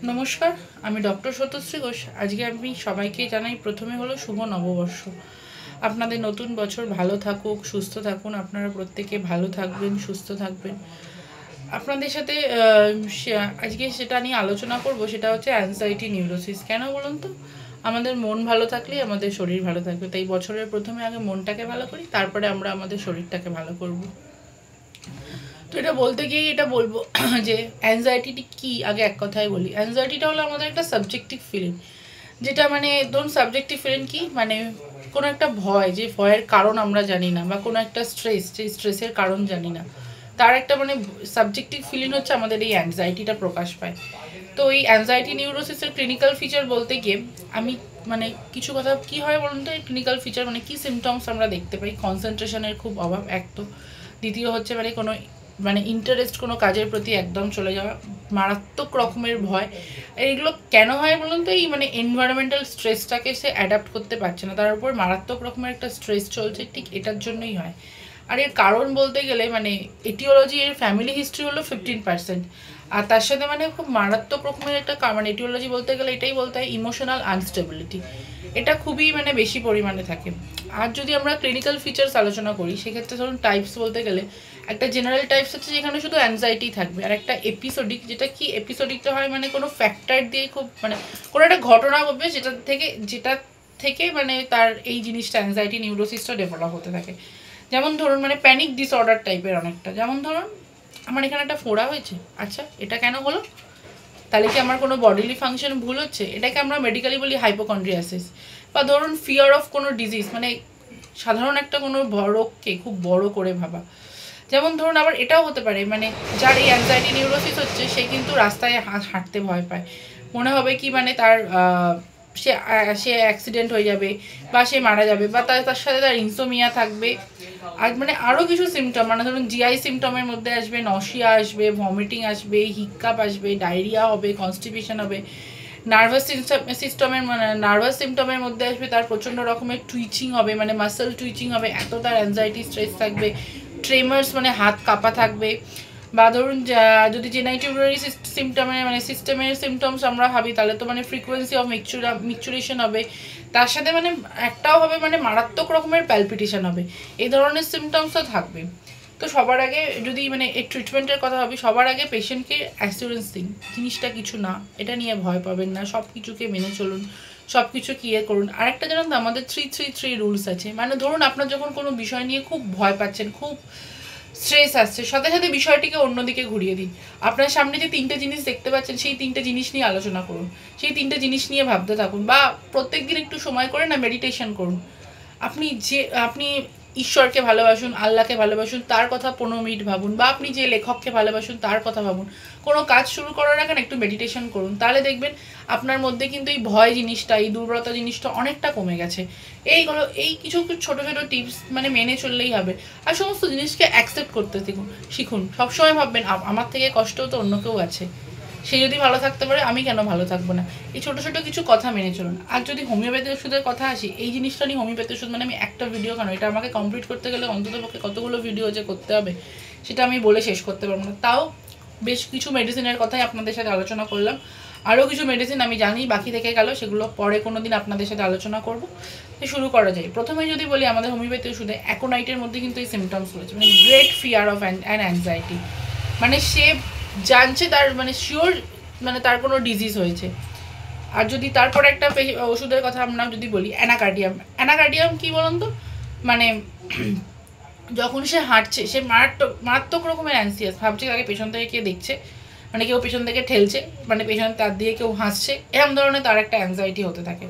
নমস্কার, আমি ডক্টর সত্যশ্রী ঘোষ। আজকে আমি সবাইকে জানাই প্রথমে হলো শুভ নববর্ষ। আপনাদের নতুন বছর ভালো থাকুক, সুস্থ থাকুন। আপনারা প্রত্যেকে ভালো থাকবেন, সুস্থ থাকবেন। আপনাদের সাথে আজকে সেটা নিয়ে আলোচনা করব, সেটা হচ্ছে অ্যাংজাইটি নিউরোসিস। কেন বলুন তো? আমাদের মন ভালো থাকলেই আমাদের শরীর ভালো থাকবে। তাই বছরের প্রথমে আগে মনটাকে ভালো করি, তারপরে আমরা আমাদের শরীরটাকে ভালো করব। তো এটা বলতে গিয়ে এটা বলবো যে অ্যাংজাইটিটি কী, আগে এক কথায় বলি। অ্যাংজাইটিটা হলো আমাদের একটা সাবজেক্টিভ ফিলিং, যেটা মানে ধরুন সাবজেক্টিভ ফিলিং কি মানে কোনো একটা ভয়, যে ভয়ের কারণ আমরা জানি না, বা কোনো একটা স্ট্রেস, যে স্ট্রেসের কারণ জানি না, তার একটা মানে সাবজেক্টিভ ফিলিং হচ্ছে আমাদের এই অ্যাংজাইটিটা প্রকাশ পায়। তো এই অ্যাংজাইটি নিউরোসিসের ক্লিনিক্যাল ফিচার বলতে গিয়ে আমি মানে কিছু কথা কি হয় বলুন তো। এই ক্লিনিক্যাল ফিচার মানে কি সিমটমস আমরা দেখতে পাই? কনসেন্ট্রেশনের খুব অভাব এক, তো দ্বিতীয় হচ্ছে মানে কোনো মানে ইন্টারেস্ট কোনো কাজের প্রতি একদম চলে যাওয়া, মারাত্মক রকমের ভয়। এইগুলো কেন হয় বলুন তো? এই মানে এনভায়রনমেন্টাল স্ট্রেসটাকে সে অ্যাডাপ্ট করতে পারছে না, তার উপর মারাত্মক রকমের একটা স্ট্রেস চলছে, ঠিক এটার জন্যই হয়। আর এর কারণ বলতে গেলে মানে এটিওলজি, এর ফ্যামিলি হিস্ট্রি হলো 15%। আর তার সাথে মানে খুব মারাত্মক রকমের একটা মানে এটিওলজি বলতে গেলে এটাই বলতে হয় ইমোশনাল আনস্টেবিলিটি, এটা খুবই মানে বেশি পরিমাণে থাকে। আর যদি আমরা ক্লিনিক্যাল ফিচার্স আলোচনা করি, সেক্ষেত্রে ধরুন টাইপস বলতে গেলে একটা জেনারেল টাইপস হচ্ছে যেখানে শুধু অ্যাংজাইটি থাকবে, আর একটা এপিসোডিক, যেটা কি এপিসোডিকটা হয় মানে কোনো ফ্যাক্টর দিয়ে খুব মানে কোনো একটা ঘটনা ঘটবে যেটা থেকে মানে তার এই জিনিসটা অ্যাংজাইটি নিউরোসিসটা ডেভেলপ হতে থাকে। যেমন ধরুন মানে প্যানিক ডিসঅর্ডার টাইপের অনেকটা। যেমন ধরুন আমার এখানে একটা ফোড়া হয়েছে, আচ্ছা এটা কেন হলো? তাহলে কি আমার কোনো বডিলি ফাংশন ভুল হচ্ছে? এটাকে আমরা মেডিকেলি বলি হাইপোকন্ড্রিয়াসিস। বা ধরুন ফিয়ার অফ কোনো ডিজিজ, মানে সাধারণ একটা কোনো রোগকে খুব বড় করে ভাবা। যেমন ধরুন আবার এটাও হতে পারে মানে যার এই অ্যাংজাইটি নিউরোসিস হচ্ছে, সে কিন্তু রাস্তায় হাঁটতে ভয় পায়। মনে হবে কি মানে তার সে অ্যাক্সিডেন্ট হয়ে যাবে, বা সে মারা যাবে, বা তার সাথে তার ইনসোমিয়া থাকবে। আর মানে আরও কিছু সিমটম, মানে ধরুন জিআই সিমটমের মধ্যে আসবে নশিয়া আসবে, ভমিটিং আসবে, হিক্কাপ আসবে, ডায়রিয়া হবে, কনস্টিপেশন হবে। নার্ভাস সিমটমের মধ্যে আসবে তার প্রচণ্ড রকমের টুইচিং হবে, মানে মাসেল টুইচিং হবে, এত তার অ্যাংজাইটি স্ট্রেস থাকবে। ট্রেমার্স মানে হাত কাঁপা থাকবে। বা ধরুন যদি জেনাইটিভুলারি সিমটমের মানে সিস্টেমের সিমটমস আমরা ভাবি, তাহলে তো মানে ফ্রিকোয়েন্সি অফ মিকচুরেশন হবে, তার সাথে মানে একটাও হবে মানে মারাত্মক রকমের প্যালপিটেশন হবে। এই ধরনের সিমটমসও থাকবে। তো সবার আগে যদি মানে এই ট্রিটমেন্টের কথা ভাবি, সবার আগে পেশেন্টকে অ্যাসিওরেন্স দিন জিনিসটা কিছু না, এটা নিয়ে ভয় পাবেন না, সব কিছুকে মেনে চলুন, সব কিছু ক্লিয়ার করুন। আরেকটা জানেন তো, আমাদের 333 রুলস আছে। মানে ধরুন আপনার যখন কোনো বিষয় নিয়ে খুব ভয় পাচ্ছেন, খুব স্ট্রেস আসছে, সাথে সাথে বিষয়টিকে অন্যদিকে ঘুরিয়ে দিন। আপনার সামনে যে 3টে জিনিস দেখতে পাচ্ছেন, সেই 3টে জিনিস নিয়ে আলোচনা করুন, সেই 3টে জিনিস নিয়ে ভাবতে থাকুন, বা প্রত্যেক দিন একটু সময় করে না মেডিটেশন করুন। আপনি ঈশ্বরকে ভালোবাসুন, আল্লাহকে ভালোবাসুন, তার কথা 15 মিনিট ভাবুন, বা আপনি যে লেখককে ভালোবাসুন তার কথা ভাবুন। কোনো কাজ শুরু করার আগে একটু মেডিটেশন করুন, তাহলে দেখবেন আপনার মধ্যে কিন্তু এই ভয় জিনিসটা, এই দুর্বলতা জিনিসটা অনেকটা কমে গেছে। এই কিছু ছোটো ছোটো টিপস মানে মেনে চললেই হবে। আর সমস্ত জিনিসকে অ্যাকসেপ্ট করতে শিখুন। সবসময় ভাববেন আমার থেকে কষ্টও তো অন্য কেউ আছে, সে যদি ভালো থাকতে পারে আমি কেন ভালো থাকবো না। এই ছোটো ছোটো কিছু কথা মেনে চলুন। আর যদি হোমিওপ্যাথি ওষুধের কথা আসি, এই জিনিসটা নিয়ে হোমিওপ্যাথি ওষুধ মানে আমি একটা ভিডিও কেন, এটা আমাকে কমপ্লিট করতে গেলে অন্ততপক্ষে কতগুলো ভিডিও যে করতে হবে সেটা আমি বলে শেষ করতে পারবো না। তাও বেশ কিছু মেডিসিনের কথাই আপনাদের সাথে আলোচনা করলাম। আরও কিছু মেডিসিন আমি জানি বাকি থেকে গেল, সেগুলো পরে কোনো দিন আপনাদের সাথে আলোচনা করবো। শুরু করা যায়। প্রথমে যদি বলি, আমাদের হোমিওপ্যাথি ওষুধে অ্যাকোনাইটের মধ্যে কিন্তু এই সিমটমস রয়েছে, মানে great fear of and anxiety. মানে সে জানছে তার মানে শিওর মানে তার কোনো ডিজিজ হয়েছে। আর যদি তারপরে একটা ওষুধের কথা আমরা যদি বলি, অ্যানাকার্ডিয়াম কি বলুন তো? মানে যখন সে হাঁটছে, সে মারাত্মক রকমের অ্যানসিয়াস, ভাবছে আগে পেছন থেকে কে দেখছে, মানে কেউ পেছন থেকে ঠেলছে, মানে পেছন তার দিয়ে কেউ হাসছে, এরকম ধরনের তার একটা অ্যাংজাইটি হতে থাকে।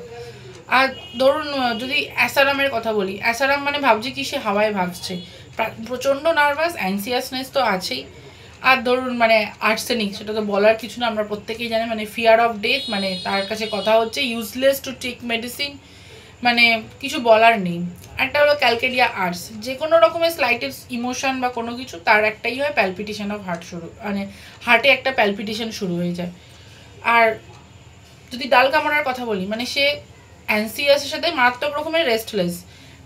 আর ধরুন যদি অ্যাসারামের কথা বলি, অ্যাসারাম মানে ভাবছে কি সে হাওয়ায় ভাবছে, প্রচণ্ড নার্ভাস, অ্যাংসিয়াসনেস তো আছেই। আর ধরুন মানে আর্সেনিক, সেটা তো বলার কিছু না, আমরা প্রত্যেকেই জানি, মানে ফিয়ার অফ ডেথ, মানে তার কাছে কথা হচ্ছে ইউজলেস টু টেক মেডিসিন, মানে কিছু বলার নেই। একটা হলো ক্যালকেডিয়া আর্টস, যে কোনো রকমের স্লাইটেড ইমোশন বা কোনো কিছু, তার একটাই হয় প্যালপিটেশন অফ হার্ট শুরু, মানে হার্টে একটা প্যালপিটেশন শুরু হয়ে যায়। আর যদি ডাল কামড়ার কথা বলি, মানে সে অ্যানসিয়াসের সাথে মারাত্মক রকমের রেস্টলেস,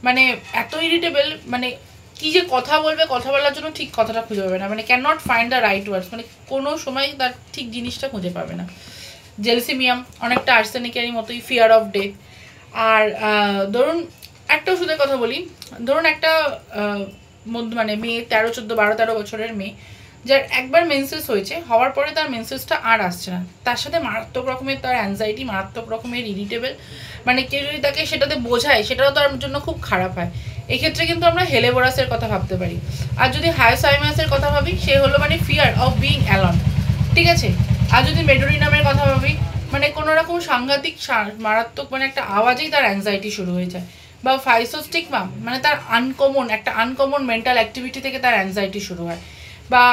মানে এত ইরিটেবল, মানে কি যে কথা বলবে, কথা বলার জন্য ঠিক কথাটা খুঁজে পাবে না, মানে cannot find the right words, মানে কোনো সময় তার ঠিক জিনিসটা খুঁজে পাবে না। জেলসিমিয়াম অনেকটা আর্সেনিকেরই মতোই, ফিয়ার অফ ডেথ। আর ধরুন একটা ওষুধের কথা বলি, ধরুন একটা মানে মেয়ে 13-14-12-13 বছরের মেয়ে, যার একবার মেন্সেস হয়েছে, হওয়ার পরে তার মেন্সেসটা আর আসছে না, তার সাথে মারাত্মক রকমের তার অ্যাংজাইটি, মারাত্মক রকমের ইরিটেবল, মানে কেউ যদি তাকে সেটাতে বোঝায় সেটাও তার জন্য খুব খারাপ হয়। এক্ষেত্রে কিন্তু আমরা হেলেবোরাসের কথা ভাবতে পারি। আর যদি হায়োসাইমাসের কথা ভাবি, সে হলো মানে ফিয়ার অফ বিং অ্যালন, ঠিক আছে। আর যদি মেডোরিনামের কথা ভাবি, মানে কোনো রকম সাংঘাতিক মারাত্মক মানে একটা আওয়াজেই তার অ্যাংজাইটি শুরু হয়ে যায়। বা ফাইসোস্টিগমা মানে তার একটা আনকমন মেন্টাল অ্যাক্টিভিটি থেকে তার অ্যাংজাইটি শুরু হয়। বা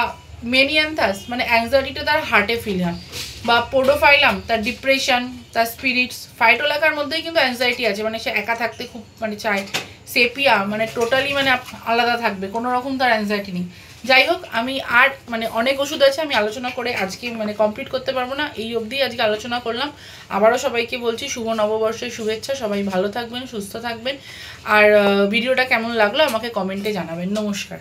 মেনিয়ান্থাস মানে অ্যাংজাইটিটা তার হার্টে ফিল হয়। বা পোডোফাইলাম তার ডিপ্রেশন, তার স্পিরিটস। ফাইটোলাকার মধ্যেই কিন্তু অ্যাংজাইটি আছে, মানে সে একা থাকতে খুব মানে চায়। সেপিয়া মানে টোটালি মানে আলাদা থাকবে, কোনো রকম তার অ্যাংজাইটি নেই। যাই হোক, আমি আর মানে অনেক ওষুধ আছে, আমি আলোচনা করে আজকে মানে কমপ্লিট করতে পারবো না, এই অবধি আজকে আলোচনা করলাম। আবারও সবাইকে বলছি শুভ নববর্ষের শুভেচ্ছা, সবাই ভালো থাকবেন, সুস্থ থাকবেন। আর ভিডিওটা কেমন লাগলো আমাকে কমেন্টে জানাবেন। নমস্কার।